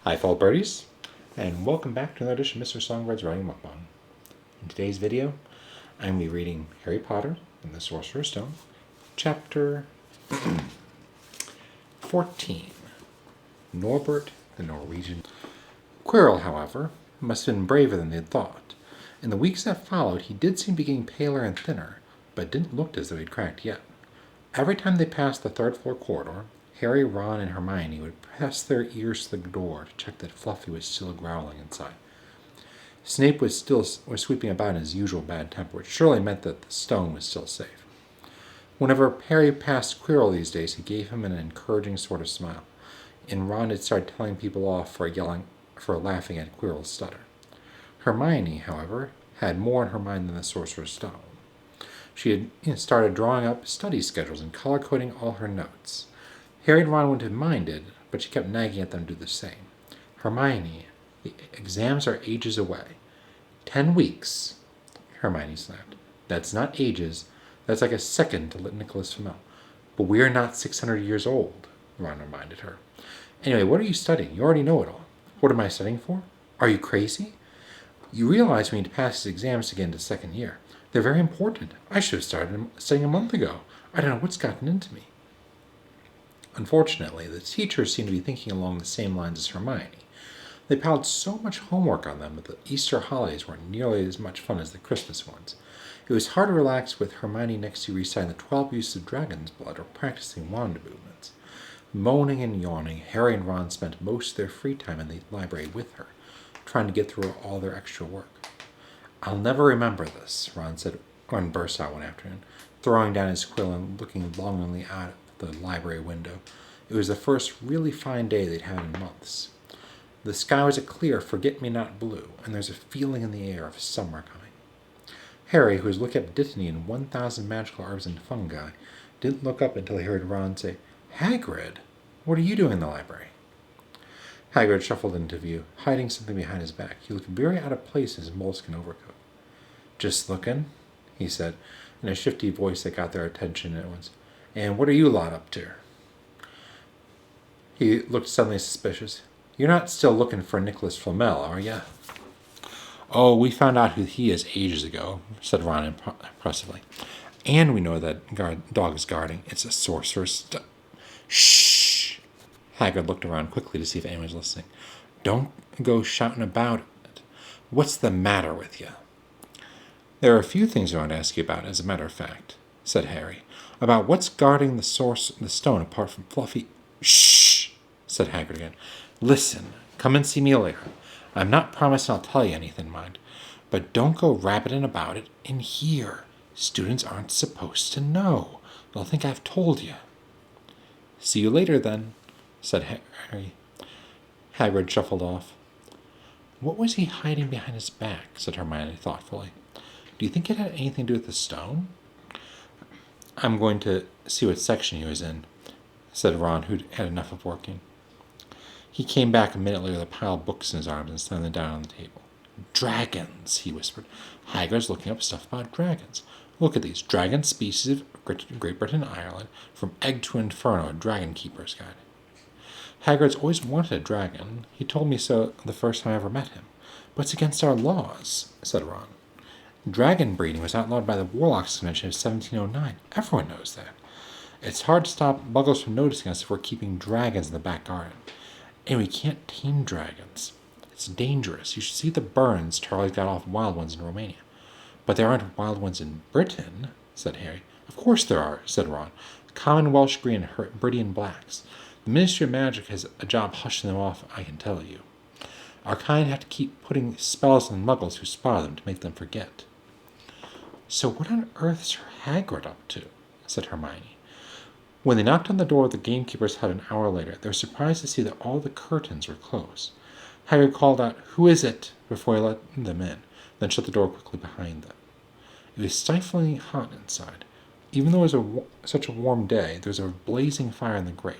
Hi fellow birdies, and welcome back to another edition of Mr. Songbyrd's Writing Mukbang. In today's video, I'm going to be reading Harry Potter and the Sorcerer's Stone, Chapter 14, Norbert the Norwegian. Quirrell, however, must have been braver than they had thought. In the weeks that followed, he did seem to be getting paler and thinner, but didn't look as though he'd cracked yet. Every time they passed the third-floor corridor, Harry, Ron, and Hermione would press their ears to the door to check that Fluffy was still growling inside. Snape was sweeping about in his usual bad temper, which surely meant that the stone was still safe. Whenever Harry passed Quirrell these days, he gave him an encouraging sort of smile, and Ron had started telling people off for laughing at Quirrell's stutter. Hermione, however, had more in her mind than the Sorcerer's Stone. She had started drawing up study schedules and color-coding all her notes. Harry and Ron wouldn't have minded, but she kept nagging at them to do the same. Hermione, the exams are ages away. 10 weeks, Hermione snapped. That's not ages. That's like a second to Nicholas Flamel. But we're not 600 years old, Ron reminded her. Anyway, what are you studying? You already know it all. What am I studying for? Are you crazy? You realize we need to pass these exams to get into second year. They're very important. I should have started studying a month ago. I don't know what's gotten into me. Unfortunately, the teachers seemed to be thinking along the same lines as Hermione. They piled so much homework on them that the Easter holidays weren't nearly as much fun as the Christmas ones. It was hard to relax with Hermione next to reciting the 12 uses of dragon's blood or practicing wand movements. Moaning and yawning, Harry and Ron spent most of their free time in the library with her, trying to get through all their extra work. I'll never remember this, Ron burst out one afternoon, throwing down his quill and looking longingly out the library window. It was the first really fine day they'd had in months. The sky was a clear forget-me-not blue, and there was a feeling in the air of summer coming. Harry, who was looking up Dittany and 1,000 magical herbs and fungi, didn't look up until he heard Ron say, Hagrid, what are you doing in the library? Hagrid shuffled into view, hiding something behind his back. He looked very out of place in his moleskin overcoat. Just looking, he said, in a shifty voice that got their attention at once. And what are you lot up to? He looked suddenly suspicious. You're not still looking for Nicholas Flamel, are you? Oh, we found out who he is ages ago, said Ron impressively. And we know that dog is guarding. It's a sorcerer's Shh! Hagrid looked around quickly to see if anyone was listening. Don't go shouting about it. What's the matter with you? There are a few things I want to ask you about, as a matter of fact, said Harry. About what's guarding the stone apart from Fluffy. Shh! Said Hagrid again. Listen, come and see me later. I'm not promising I'll tell you anything, mind. But don't go rabbiting about it in here. Students aren't supposed to know. They'll think I've told you. See you later, then, said Harry. Hagrid shuffled off. What was he hiding behind his back? Said Hermione thoughtfully. Do you think it had anything to do with the stone? I'm going to see what section he was in, said Ron, who'd had enough of working. He came back a minute later with a pile of books in his arms and slammed them down on the table. Dragons, he whispered. Hagrid's looking up stuff about dragons. Look at these. Dragon species of Great Britain and Ireland, from egg to inferno, a dragon keeper's guide. Hagrid's always wanted a dragon. He told me so the first time I ever met him. But it's against our laws, said Ron. Dragon breeding was outlawed by the Warlocks Convention of 1709. Everyone knows that. It's hard to stop muggles from noticing us if we're keeping dragons in the back garden. And we can't tame dragons. It's dangerous. You should see the burns Charlie got off wild ones in Romania. But there aren't wild ones in Britain, said Harry. Of course there are, said Ron. Common Welsh green and Hebridean blacks. The Ministry of Magic has a job hushing them off, I can tell you. Our kind have to keep putting spells on muggles who spot them to make them forget. So what on earth is Hagrid up to? Said Hermione. When they knocked on the door of the gamekeeper's hut an hour later, they were surprised to see that all the curtains were closed. Hagrid called out, Who is it? Before he let them in, then shut the door quickly behind them. It was stiflingly hot inside. Even though it was such a warm day, there was a blazing fire in the grate.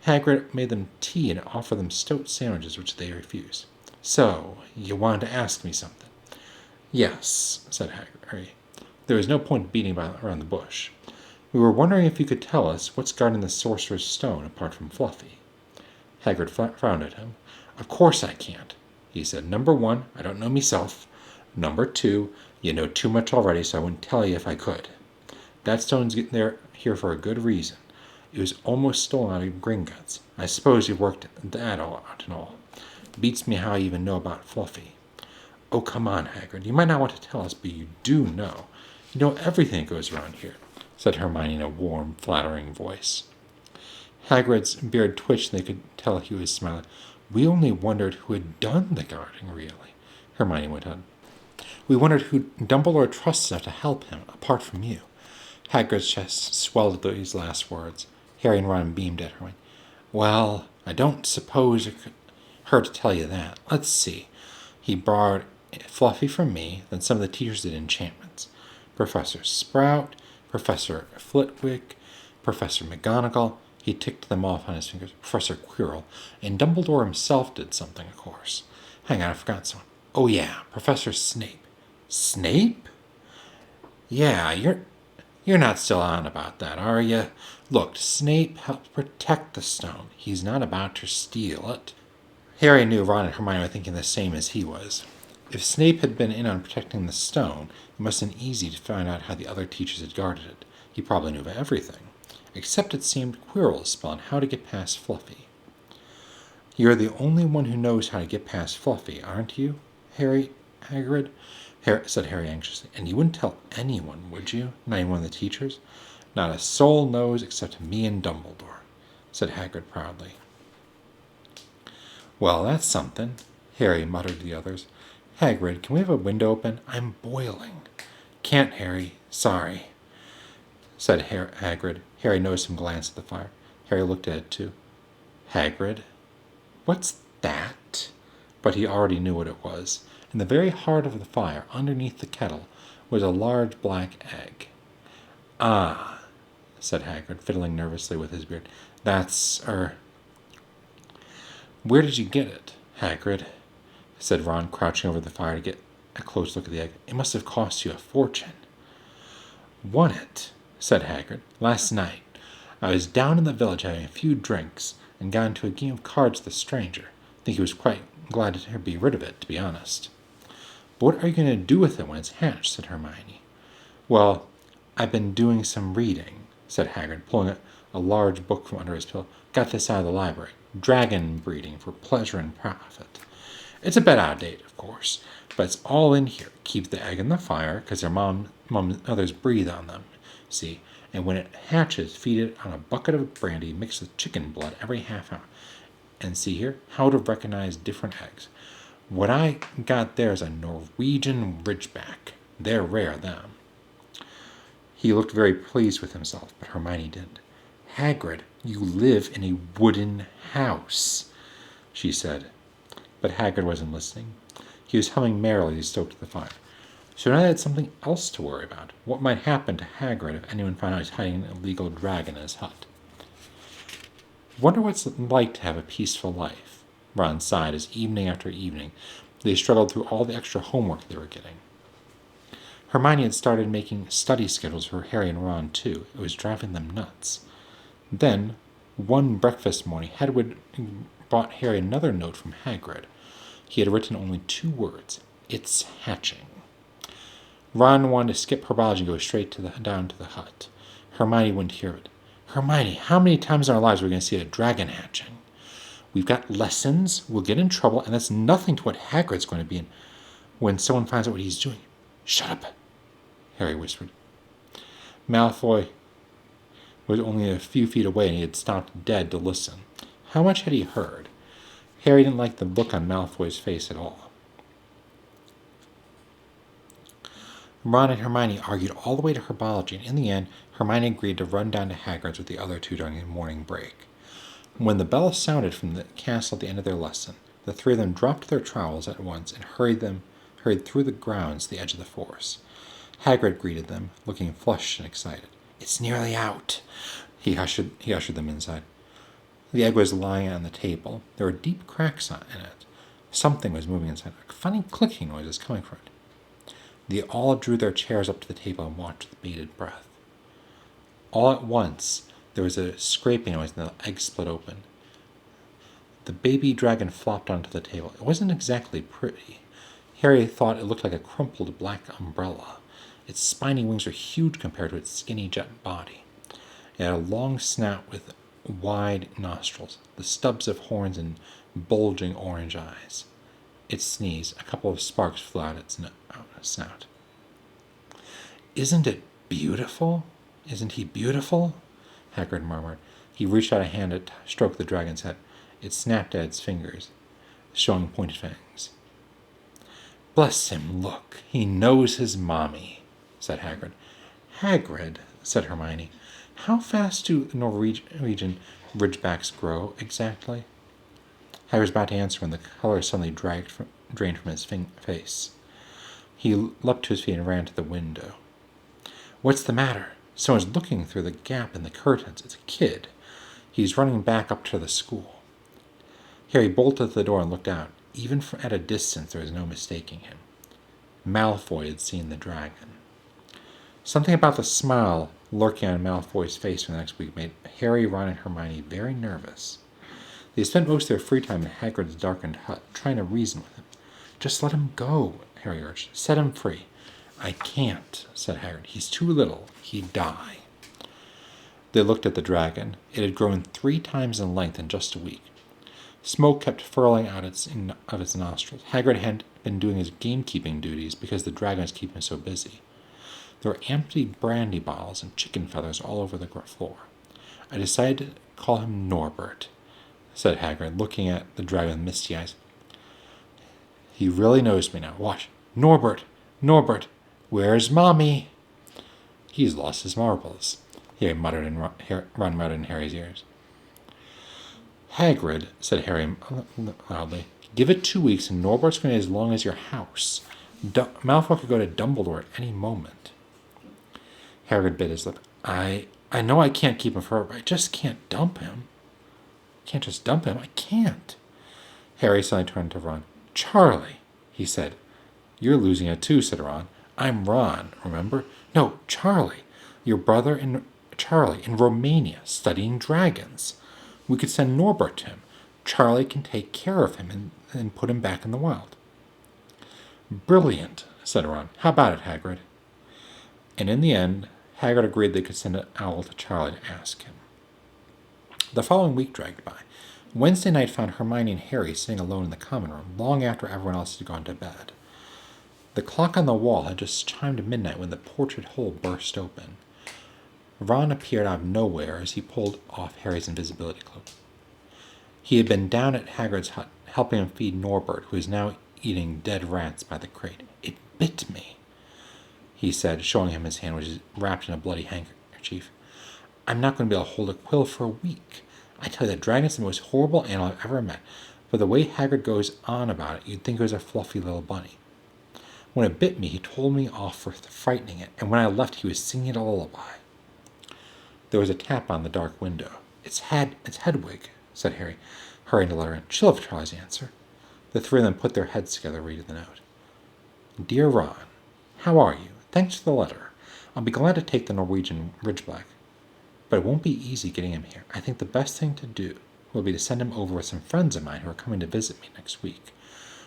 Hagrid made them tea and offered them stout sandwiches, which they refused. So, you wanted to ask me something? Yes, said Harry. There was no point beating around the bush. We were wondering if you could tell us what's guarding the Sorcerer's Stone apart from Fluffy. Hagrid frowned at him. Of course I can't, he said. Number one, I don't know myself. Number two, you know too much already, so I wouldn't tell you if I could. That stone's getting there here for a good reason. It was almost stolen out of Gringotts. I suppose you worked that all out and all. Beats me how I even know about Fluffy. Oh, come on, Hagrid. You might not want to tell us, but you do know. You know everything that goes around here, said Hermione in a warm, flattering voice. Hagrid's beard twitched, and they could tell he was smiling. We only wondered who had done the guarding, really, Hermione went on. We wondered who Dumbledore trusts enough to help him, apart from you. Hagrid's chest swelled at these last words. Harry and Ron beamed at Hermione. Well, I don't suppose it could hurt to tell you that. Let's see. He borrowed Fluffy from me, then some of the teachers did enchantments. Professor Sprout, Professor Flitwick, Professor McGonagall. He ticked them off on his fingers. Professor Quirrell. And Dumbledore himself did something, of course. Hang on, I forgot someone. Oh, yeah, Professor Snape. Snape? Yeah, you're not still on about that, are you? Look, Snape helped protect the stone. He's not about to steal it. Harry knew Ron and Hermione were thinking the same as he was. If Snape had been in on protecting the stone, it must have been easy to find out how the other teachers had guarded it. He probably knew everything. Except it seemed Quirrell's spell on how to get past Fluffy. You're the only one who knows how to get past Fluffy, aren't you, Hagrid? Said Harry anxiously. And you wouldn't tell anyone, would you? Not even one of the teachers? Not a soul knows except me and Dumbledore, said Hagrid proudly. Well, that's something, Harry muttered to the others. Hagrid, can we have a window open? I'm boiling. Can't, Harry. Sorry, said Hagrid. Harry noticed him glance at the fire. Harry looked at it too. Hagrid? What's that? But he already knew what it was. In the very heart of the fire, underneath the kettle, was a large black egg. Ah, said Hagrid, fiddling nervously with his beard. That's, Where did you get it, Hagrid? Said Ron, crouching over the fire to get a close look at the egg. It must have cost you a fortune. Won it, said Hagrid. Last night. I was down in the village having a few drinks, and got into a game of cards with a stranger. I think he was quite glad to be rid of it, to be honest. But what are you going to do with it when it's hatched? Said Hermione. Well, I've been doing some reading, said Hagrid, pulling a large book from under his pillow. Got this out of the library. Dragon breeding for pleasure and profit. It's a bit out of date, of course, but it's all in here. Keep the egg in the fire, because their mom and others breathe on them, see? And when it hatches, feed it on a bucket of brandy mixed with chicken blood every half hour. And see here, how to recognize different eggs. What I got there is a Norwegian Ridgeback. They're rare, them. He looked very pleased with himself, but Hermione didn't. Hagrid, you live in a wooden house, she said. But Hagrid wasn't listening. He was humming merrily as he stoked the fire. So now they had something else to worry about. What might happen to Hagrid if anyone found out he's hiding an illegal dragon in his hut? Wonder what it's like to have a peaceful life, Ron sighed as evening after evening they struggled through all the extra homework they were getting. Hermione had started making study schedules for Harry and Ron, too. It was driving them nuts. Then, one breakfast morning, Hedwig brought Harry another note from Hagrid. He had written only 2 words. It's hatching. Ron wanted to skip herbology and go straight down to the hut. Hermione wouldn't hear of it. Hermione, how many times in our lives are we going to see a dragon hatching? We've got lessons, we'll get in trouble, and that's nothing to what Hagrid's going to be in when someone finds out what he's doing. Shut up, Harry whispered. Malfoy was only a few feet away, and he had stopped dead to listen. How much had he heard? Harry didn't like the look on Malfoy's face at all. Ron and Hermione argued all the way to herbology, and in the end, Hermione agreed to run down to Hagrid's with the other 2 during the morning break. When the bell sounded from the castle at the end of their lesson, the 3 of them dropped their trowels at once and hurried through the grounds to the edge of the forest. Hagrid greeted them, looking flushed and excited. It's nearly out. He ushered them inside. The egg was lying on the table. There were deep cracks in it. Something was moving inside. A funny clicking noise was coming from it. They all drew their chairs up to the table and watched with bated breath. All at once, there was a scraping noise and the egg split open. The baby dragon flopped onto the table. It wasn't exactly pretty. Harry thought it looked like a crumpled black umbrella. Its spiny wings were huge compared to its skinny jet body. It had a long snout with wide nostrils, the stubs of horns, and bulging orange eyes. It sneezed. A couple of sparks flew out its snout. "Isn't it beautiful? Isn't he beautiful?" Hagrid murmured. He reached out a hand to stroke the dragon's head. It snapped at its fingers, showing pointed fangs. "Bless him, look, he knows his mommy," said Hagrid. "Hagrid," said Hermione, "how fast do Norwegian ridgebacks grow exactly?" Hagrid was about to answer when the color suddenly drained from his face. He leapt to his feet and ran to the window. "What's the matter? Someone's looking through the gap in the curtains. It's a kid. He's running back up to the school." Harry bolted to the door and looked out. Even at a distance, there was no mistaking him. Malfoy had seen the dragon. Something about the smile lurking on Malfoy's face for the next week made Harry, Ron, and Hermione very nervous. They spent most of their free time in Hagrid's darkened hut, trying to reason with him. "Just let him go," Harry urged. "Set him free." "I can't," said Hagrid. "He's too little. He'd die." They looked at the dragon. It had grown 3 times in length in just a week. Smoke kept furling out of its nostrils. Hagrid had been doing his gamekeeping duties because the dragon was keeping him so busy. There were empty brandy bottles and chicken feathers all over the floor. "I decided to call him Norbert," said Hagrid, looking at the dragon with misty eyes. "He really knows me now. Watch. Norbert! Norbert! Where's Mommy?" "He's lost his marbles," Ron muttered in Harry's ears. "Hagrid," said Harry loudly, "give it 2 weeks and Norbert's going to be as long as your house. Malfoy could go to Dumbledore at any moment." Hagrid bit his lip. I know I can't keep him forever. I just can't dump him. Can't just dump him. I can't." Harry suddenly turned to Ron. "Charlie," he said. "You're losing it too," said Ron. "I'm Ron, remember?" "No, Charlie. Your brother and Charlie in Romania studying dragons. We could send Norbert to him. Charlie can take care of him and put him back in the wild." "Brilliant," said Ron. "How about it, Hagrid?" And in the end, Hagrid agreed they could send an owl to Charlie to ask him. The following week dragged by. Wednesday night found Hermione and Harry sitting alone in the common room, long after everyone else had gone to bed. The clock on the wall had just chimed midnight when the portrait hole burst open. Ron appeared out of nowhere as he pulled off Harry's invisibility cloak. He had been down at Hagrid's hut, helping him feed Norbert, who was now eating dead rats by the crate. "It bit me," he said, showing him his hand, which was wrapped in a bloody handkerchief. "I'm not going to be able to hold a quill for a week. I tell you, the dragon's the most horrible animal I've ever met. But the way Hagrid goes on about it, you'd think it was a fluffy little bunny. When it bit me, he told me off for frightening it, and when I left, he was singing a lullaby." There was a tap on the dark window. It's Hedwig," said Harry, hurrying to let her in. "She'll have Charlie's answer." The 3 of them put their heads together, reading the note. "Dear Ron, how are you? Thanks for the letter. I'll be glad to take the Norwegian ridgeback, but it won't be easy getting him here. I think the best thing to do will be to send him over with some friends of mine who are coming to visit me next week.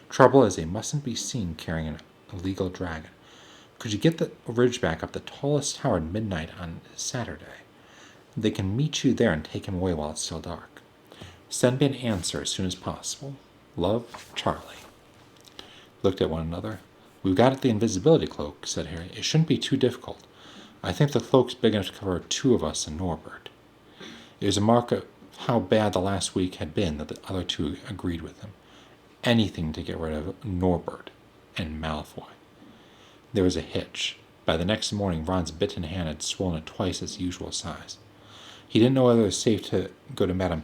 Trouble is, they mustn't be seen carrying an illegal dragon. Could you get the ridgeback up the tallest tower at midnight on Saturday? They can meet you there and take him away while it's still dark. Send me an answer as soon as possible. Love, Charlie." Looked at one another. "We've got the invisibility cloak," said Harry. "It shouldn't be too difficult. I think the cloak's big enough to cover 2 of us and Norbert." It was a mark of how bad the last week had been that the other 2 agreed with him. Anything to get rid of Norbert and Malfoy. There was a hitch. By the next morning, Ron's bitten hand had swollen to twice its usual size. He didn't know whether it was safe to go to Madame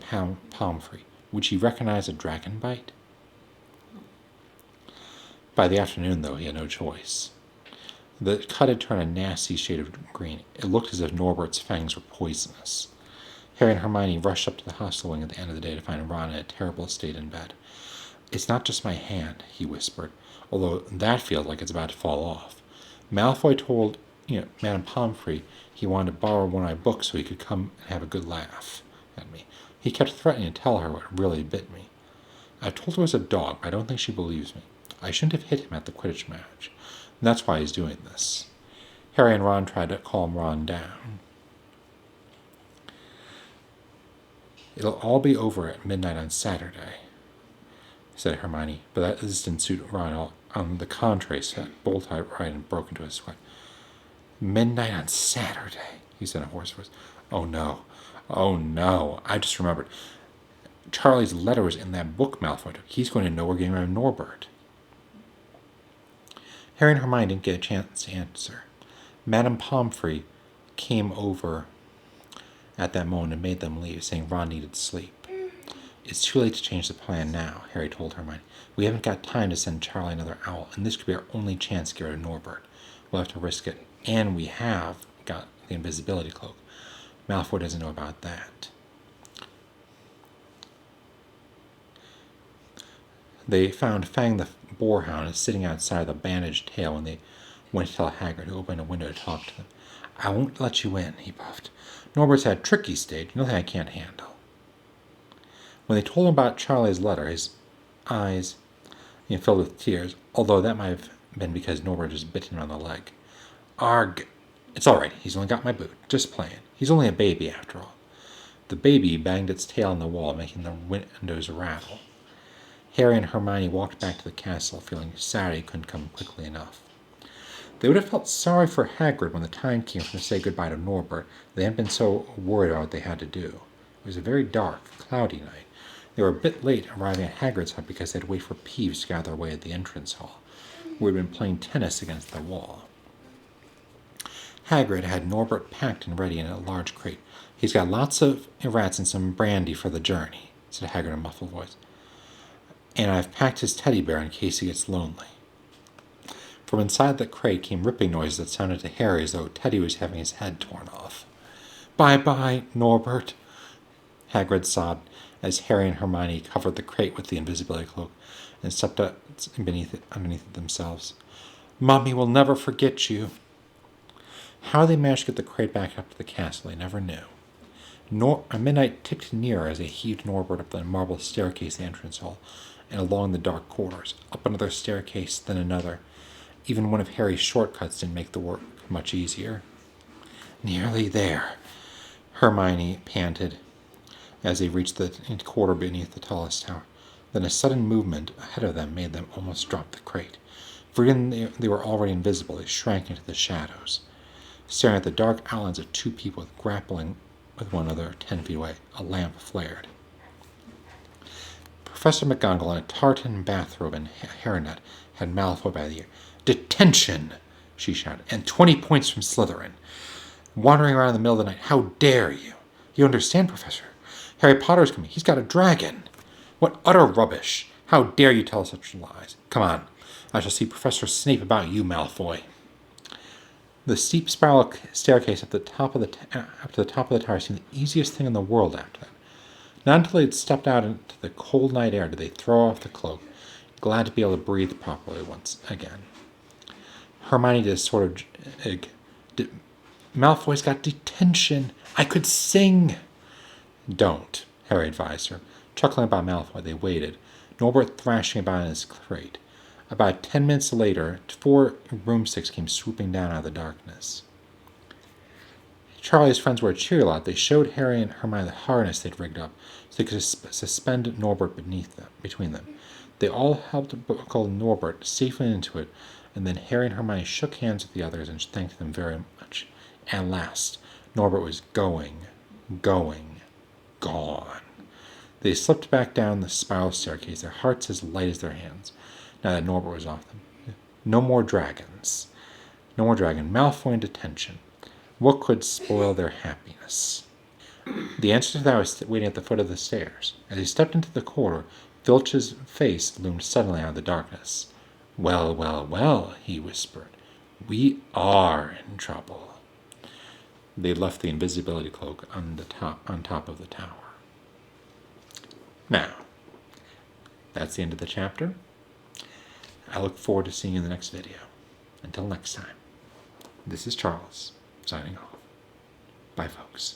Pomfrey. Would she recognize a dragon bite? By the afternoon, though, he had no choice. The cut had turned a nasty shade of green. It looked as if Norbert's fangs were poisonous. Harry and Hermione rushed up to the hostel wing at the end of the day to find Ron in a terrible state in bed. "It's not just my hand," he whispered, "although that feels like it's about to fall off. Malfoy told Madame Pomfrey he wanted to borrow one of my books so he could come and have a good laugh at me. He kept threatening to tell her what really bit me. I told her it was a dog, but I don't think she believes me. I shouldn't have hit him at the Quidditch match. And that's why he's doing this. Harry and Ron tried to calm Ron down. It'll all be over at midnight on Saturday, said Hermione, but this didn't suit Ron at all. On the contrary, said bolt upright and broke into a sweat. Midnight on Saturday, he said in a hoarse voice. Oh no. Oh no. I just remembered. Charlie's letter was in that book Malfoy took. He's going to know we're getting rid of Norbert. Harry and Hermione didn't get a chance to answer. Madame Pomfrey came over at that moment and made them leave, saying Ron needed sleep. It's too late to change the plan now, Harry told Hermione. We haven't got time to send Charlie another owl, and this could be our only chance to get rid of Norbert. We'll have to risk it. And we have got the invisibility cloak. Malfoy doesn't know about that. They found Fang the boarhound sitting outside with a bandaged tail when they went to tell Hagrid, who opened a window to talk to them. I won't let you in, he puffed. Norbert's had a tricky stage, nothing I can't handle. When they told him about Charlie's letter, his eyes filled with tears, although that might have been because Norbert just bit him on the leg. Arg! It's all right, he's only got my boot. Just playing. He's only a baby, after all. The baby banged its tail on the wall, making the windows rattle. Harry and Hermione walked back to the castle, feeling sad he couldn't come quickly enough. They would have felt sorry for Hagrid when the time came for them to say goodbye to Norbert. They hadn't been so worried about what they had to do. It was a very dark, cloudy night. They were a bit late arriving at Hagrid's hut because they had to wait for Peeves to gather away at the entrance hall, where he had been playing tennis against the wall. Hagrid had Norbert packed and ready in a large crate. He's got lots of rats and some brandy for the journey, said Hagrid in a muffled voice. And I've packed his teddy bear in case he gets lonely. From inside the crate came ripping noises that sounded to Harry as though Teddy was having his head torn off. Bye-bye, Norbert, Hagrid sobbed as Harry and Hermione covered the crate with the invisibility cloak and stepped up underneath it themselves. Mommy will never forget you. How they managed to get the crate back up to the castle, they never knew. Midnight ticked nearer as they heaved Norbert up the marble staircase of the entrance hall and along the dark corridors, up another staircase, then another. Even one of Harry's shortcuts didn't make the work much easier. Nearly there, Hermione panted as they reached the corridor beneath the tallest tower. Then a sudden movement ahead of them made them almost drop the crate. Forgetting they were already invisible, they shrank into the shadows, staring at the dark outlines of two people grappling with one another 10 feet away. A lamp flared. Professor McGonagall, in a tartan bathrobe and hairnet, had Malfoy by the ear. Detention, she shouted, and 20 points from Slytherin. Wandering around in the middle of the night, how dare you? You understand, Professor? Harry Potter's coming. He's got a dragon. What utter rubbish. How dare you tell such lies? Come on. I shall see Professor Snape about you, Malfoy. The steep spiral staircase up to the top of the tower seemed the easiest thing in the world after that. Not until they had stepped out into the cold night air did they throw off the cloak, glad to be able to breathe properly once again. Hermione did a sort of Malfoy's got detention. I could sing. Don't, Harry advised her. Chuckling about Malfoy, they waited, Norbert thrashing about in his crate. About 10 minutes later, 4 broomsticks came swooping down out of the darkness. Charlie's friends were a cheery lot. They showed Harry and Hermione the harness they'd rigged up, so they could suspend Norbert between them. They all helped buckle Norbert safely into it, and then Harry and Hermione shook hands with the others and thanked them very much. At last, Norbert was gone. They slipped back down the spiral staircase, their hearts as light as their hands, now that Norbert was off them. No more dragons. No more dragon. Malfoy in detention. What could spoil their happiness? The answer to that was waiting at the foot of the stairs. As he stepped into the corridor, Filch's face loomed suddenly out of the darkness. Well, well, well, he whispered. We are in trouble. They left the invisibility cloak on top of the tower. Now, that's the end of the chapter. I look forward to seeing you in the next video. Until next time, this is Charles, signing off. Bye, folks.